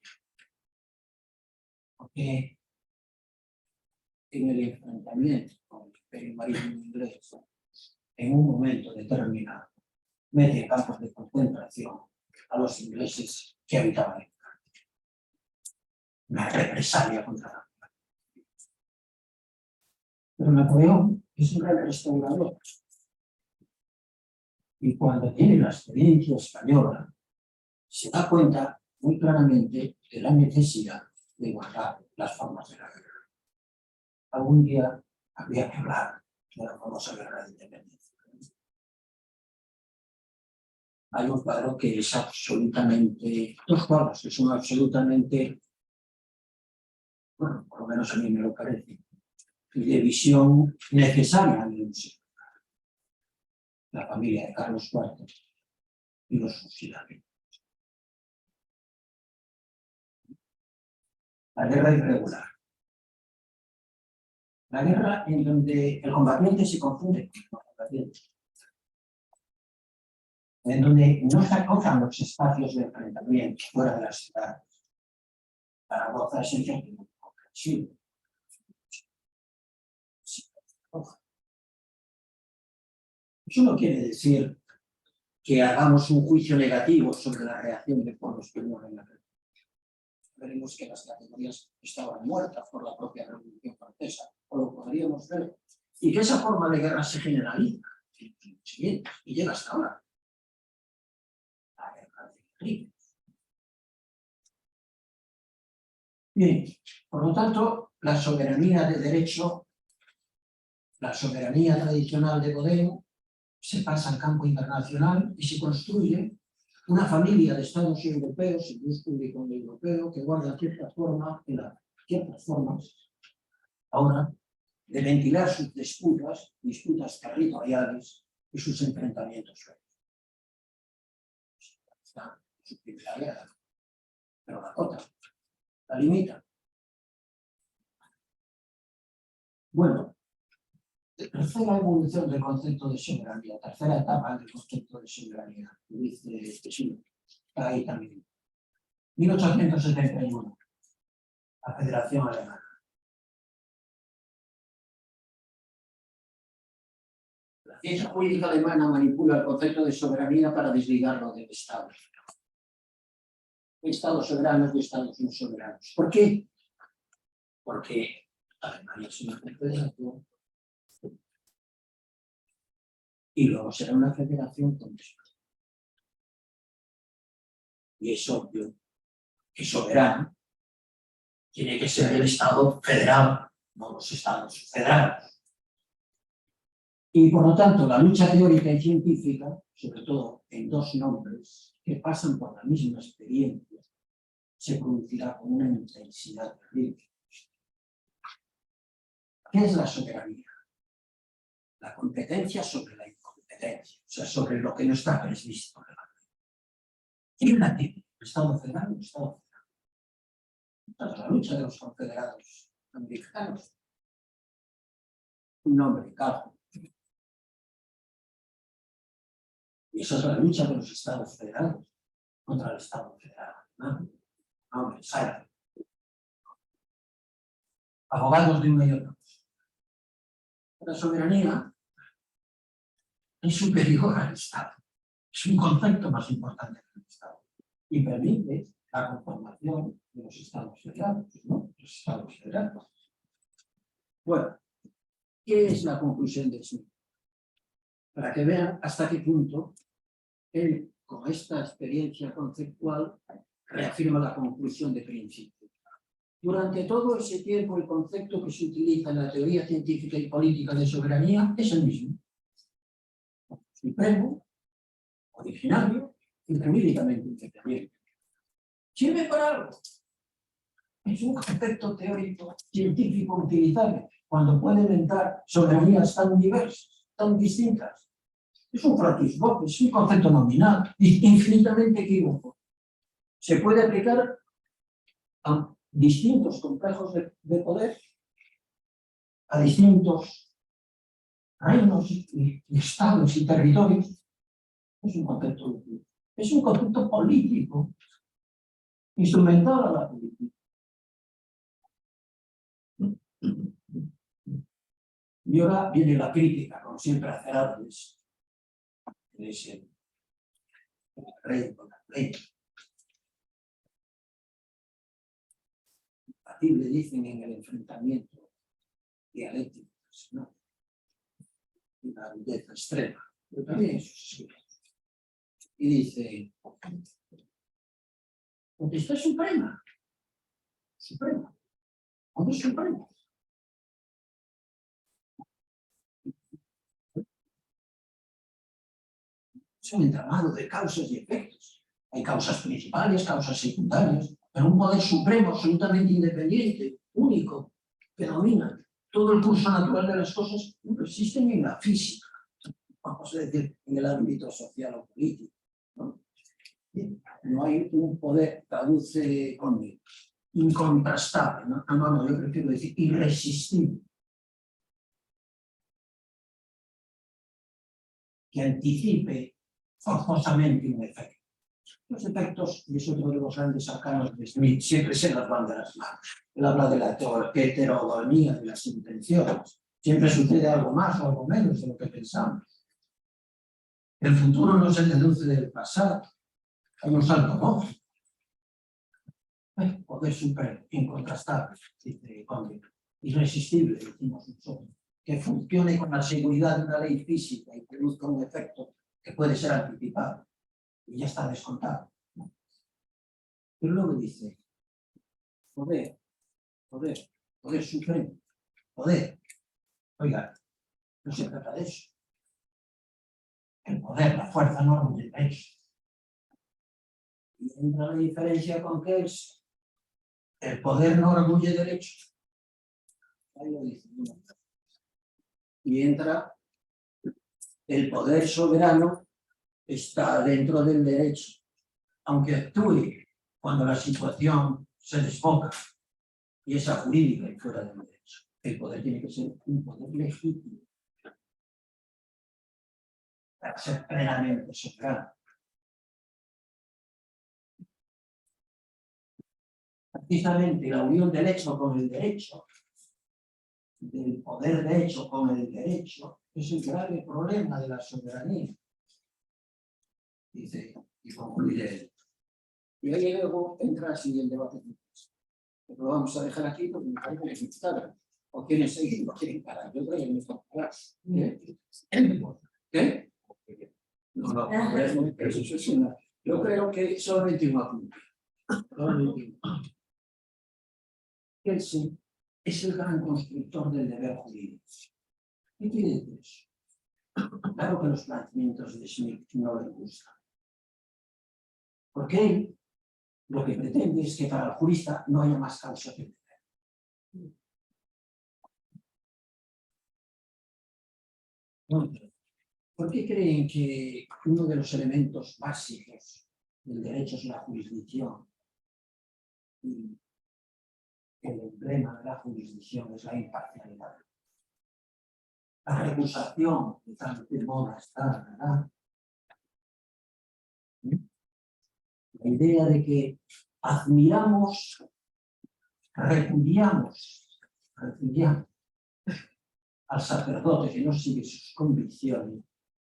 Porque en el enfrentamiento con el Imperio Marítimo inglés, en un momento determinado, mete en campos de concentración a los ingleses que habitaban en Francia. Una represalia contra la Francia. Pero Napoleón es un gran restaurador. Y cuando tiene la experiencia española, se da cuenta muy claramente de la necesidad de guardar las formas de la guerra. Algún día habría que hablar de la famosa guerra de independencia. Hay un cuadro que es absolutamente, dos cuadros que son absolutamente, bueno, por lo menos a mí me lo parece, de visión necesaria en un siglo. La familia de Carlos IV y los fusilaron. La guerra irregular. La guerra en donde el combatiente se confunde con el combatiente. En donde no se acotan los espacios de enfrentamiento fuera de las ciudades. Zaragoza es el ejemplo comprensible. Eso no quiere decir que hagamos un juicio negativo sobre la reacción de pueblos que mueren en la guerra. Veremos que las categorías estaban muertas por la propia Revolución Francesa, o lo podríamos ver, y que esa forma de guerra se generaliza y llega hasta ahora. La guerra de crímenes. Bien, por lo tanto, la soberanía de derecho, la soberanía tradicional de Godin, se pasa al campo internacional y se construye una familia de estados europeos, el bus público europeo, que guarda ciertas formas ahora de ventilar sus disputas territoriales y sus enfrentamientos. Está su primera guerra, pero la cota, la limita. Bueno, tercera evolución del concepto de soberanía, tercera etapa del concepto de soberanía, dice Pesino, está ahí también. 1871, la Federación Alemana. La ciencia jurídica alemana manipula el concepto de soberanía para desligarlo del Estado. Estados soberanos y estados no soberanos. ¿Por qué? Porque Alemania es una confederación y luego será una federación con España. Y es obvio que soberano tiene que ser el Estado federal, no los Estados federados. Y por lo tanto, la lucha teórica y científica, sobre todo en dos nombres que pasan por la misma experiencia, se producirá con una intensidad terrible. ¿Qué es la soberanía? La competencia sobre la incompetencia, o sea, sobre lo que no está previsto en la ley. ¿Quién la tiene? ¿El Estado federal o el Estado federal? Tras la lucha de los confederados americanos, un nombre, Calhoun. Y esa es la lucha de los Estados federados contra el Estado federal. Nombre, Sayre. Abogados de una y otra cosa. La soberanía es superior al Estado. Es un concepto más importante que el Estado. Y permite la conformación de los Estados federados, ¿no? Los Estados federados. Bueno, ¿qué es la conclusión de Smith? Para que vean hasta qué punto él, con esta experiencia conceptual, reafirma la conclusión de principio. Durante todo ese tiempo, el concepto que se utiliza en la teoría científica y política de soberanía es el mismo. Supremo, originario y jurídicamente independiente. ¿Sirve para algo? Es un concepto teórico científico utilizable cuando pueden entrar soberanías tan diversas, tan distintas. Es un flatus, es un concepto nominal, infinitamente equívoco. Se puede aplicar a distintos complejos de poder, a distintos reinos y estados y territorios. Es un concepto útil. Es un concepto político, instrumental a la política. Y ahora viene la crítica, como siempre hace Adles, que es el rey con la ley. Compatible, dicen, en el enfrentamiento dialéctico, ¿no? Y la rudeza extrema, pero también eso. Y dice, potestad suprema. Suprema. ¿Dónde es suprema? Es un entramado de causas y efectos. Hay causas principales, causas secundarias, pero un poder supremo absolutamente independiente, único, que domina todo el curso natural de las cosas no existe ni en la física, vamos a decir, en el ámbito social o político. No hay un poder, traduce conmigo, incontrastable, no, yo prefiero decir irresistible, que anticipe forzosamente un efecto. Los efectos, y es otro de los grandes arcanos de Smith, siempre se las van de las manos. Él habla de la heterogonía de las intenciones. Siempre sucede algo más o algo menos de lo que pensamos. El futuro no se deduce del pasado. Hay un salto lógico. Poder supremo, incontrastable, dice Conde, irresistible, decimos nosotros, que funcione con la seguridad de una ley física y produzca un efecto que puede ser anticipado y ya está descontado. Pero luego dice, poder supremo, poder. Oiga, no se trata de eso. El poder, la fuerza no orgulle derecho. Y entra la diferencia con que es el poder no orgulle derecho. Ahí lo dice. Y entra el poder soberano, está dentro del derecho, aunque actúe cuando la situación se desboca y es jurídica y fuera del derecho. El poder tiene que ser un poder legítimo para ser plenamente soberano. Precisamente la unión del hecho con el derecho, del poder de hecho con el derecho, es el grave problema de la soberanía. Dice, y concluye él. Y ahí luego entra así el debate. Lo vamos a dejar aquí porque me parece que les gusta. O quieren seguir, o quieren parar. Yo creo que no está parar. ¿Qué? No, eso es una. Yo creo que solamente un apunte. Kelsen es el gran constructor del deber jurídico. ¿Qué quiere decir eso? Claro que los planteamientos de Smith no le gustan. Porque él lo que pretende es que para el jurista no haya más causa que el deber. ¿Por qué creen que uno de los elementos básicos del derecho es la jurisdicción? Y el emblema de la jurisdicción es la imparcialidad. La recusación de tal moda está, ¿verdad? La idea de que admiramos, repudiamos al sacerdote que no sigue sus convicciones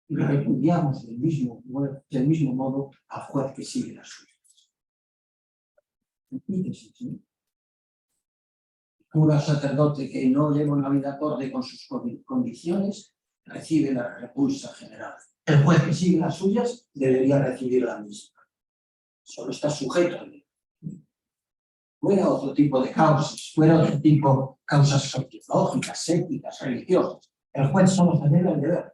y repudiamos del mismo modo al juez que sigue las suyas. ¿Sí? Un sacerdote que no lleva una vida acorde con sus condiciones recibe la repulsa general. El juez que sigue las suyas debería recibir la misma. Solo está sujeto a él. Fuera otro tipo de causas, fuera otro tipo de causas sociológicas, éticas, religiosas. El juez solo se debe al deber.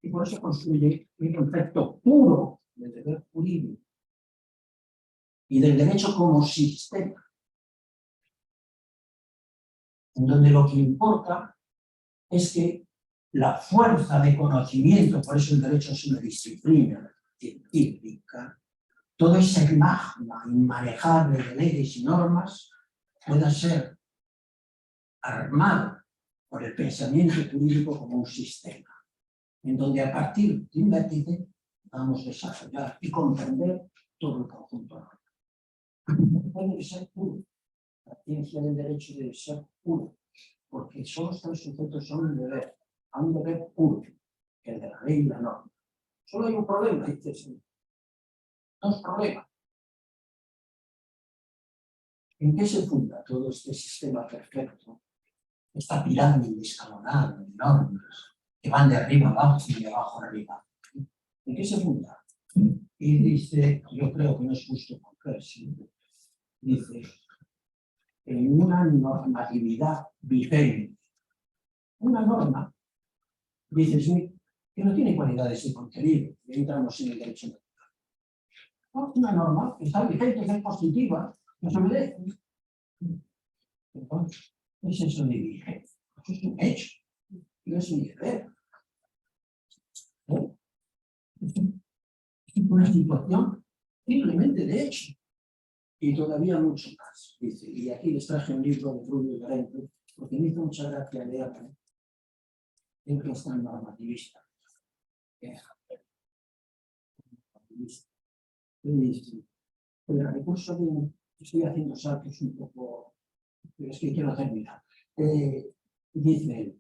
Y por eso construye un concepto puro del deber jurídico y del derecho como sistema, en donde lo que importa es que la fuerza de conocimiento, por eso el derecho es una disciplina científica, todo ese magma inmanejable de leyes y normas pueda ser armado por el pensamiento jurídico como un sistema, en donde a partir de un vértice vamos a desarrollar y comprender todo el conjunto. Debe ser puro. La ciencia del derecho debe ser puro, porque solo están sujetos a un deber puro, que el de la ley y la norma. Solo hay un problema, dice el señor. Dos problemas. ¿En qué se funda todo este sistema perfecto? Esta pirámide escalonada de normas que van de arriba abajo y de abajo arriba. ¿En qué se funda? Y dice, yo creo que no es justo con Kelsen, dice, en una normatividad vigente. Una norma, dice Smith, que no tiene cualidades de contenido, y entramos en el derecho natural. Una norma que está vigente, que es positiva, que se obedece. Entonces, es eso de vigente. Eso es un hecho. No es un deber. Es una situación simplemente de hecho. Y todavía mucho más. Dice, y aquí les traje un libro de Rubio Llorente, porque me hizo mucha gracia leerlo. Es que es tan normativista. El recurso de... Estoy haciendo saltos un poco, pero es que quiero terminar. Dice,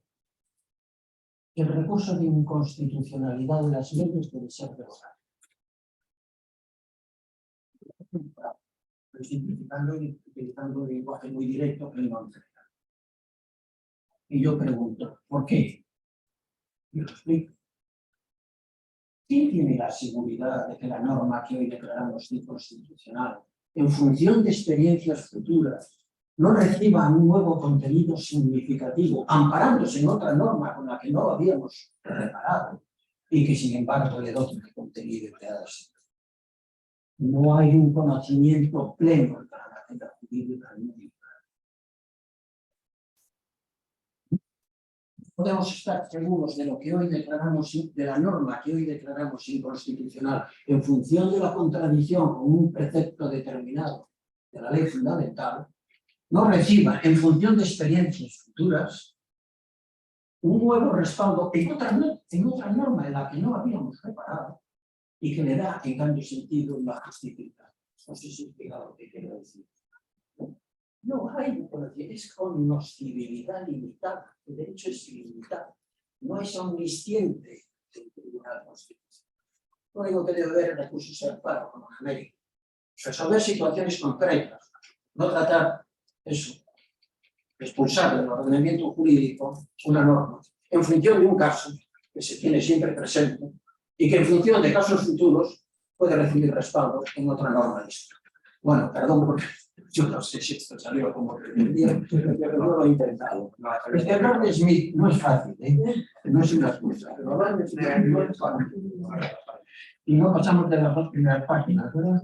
el recurso de inconstitucionalidad de las leyes debe ser derogado. Estoy simplificando y utilizando un lenguaje muy directo que no entiendo. Y yo pregunto, ¿por qué? Y lo explico. ¿Quién tiene la seguridad de que la norma que hoy declaramos inconstitucional, en función de experiencias futuras, no reciba un nuevo contenido significativo, amparándose en otra norma con la que no habíamos reparado y que sin embargo le dote de contenido real? No hay un conocimiento pleno de la materia jurídica. Podemos estar seguros de lo que hoy declaramos, de la norma que hoy declaramos inconstitucional, en función de la contradicción con un precepto determinado de la ley fundamental, no reciba, en función de experiencias futuras, un nuevo respaldo en otra norma en la que no habíamos reparado y que le da, en cambio, sentido y la justifica. No sé si explica lo que quiero decir. No hay, es cognoscibilidad limitada, el derecho es ilimitado, no es omnisciente el Tribunal Constitucional. Lo único que debe haber recursos de amparo, como en América. Resolver situaciones concretas, no tratar eso, expulsar del ordenamiento jurídico una norma en función de un caso que se tiene siempre presente y que en función de casos futuros puede recibir respaldo en otra norma distinta. Bueno, perdón porque yo no sé si esto salió como pretendía, pero no lo he intentado. Es que hablar de Smith no es fácil, no es una excusa, pero hablar de Smith no es fácil. Y no pasamos de las dos primeras páginas, ¿verdad?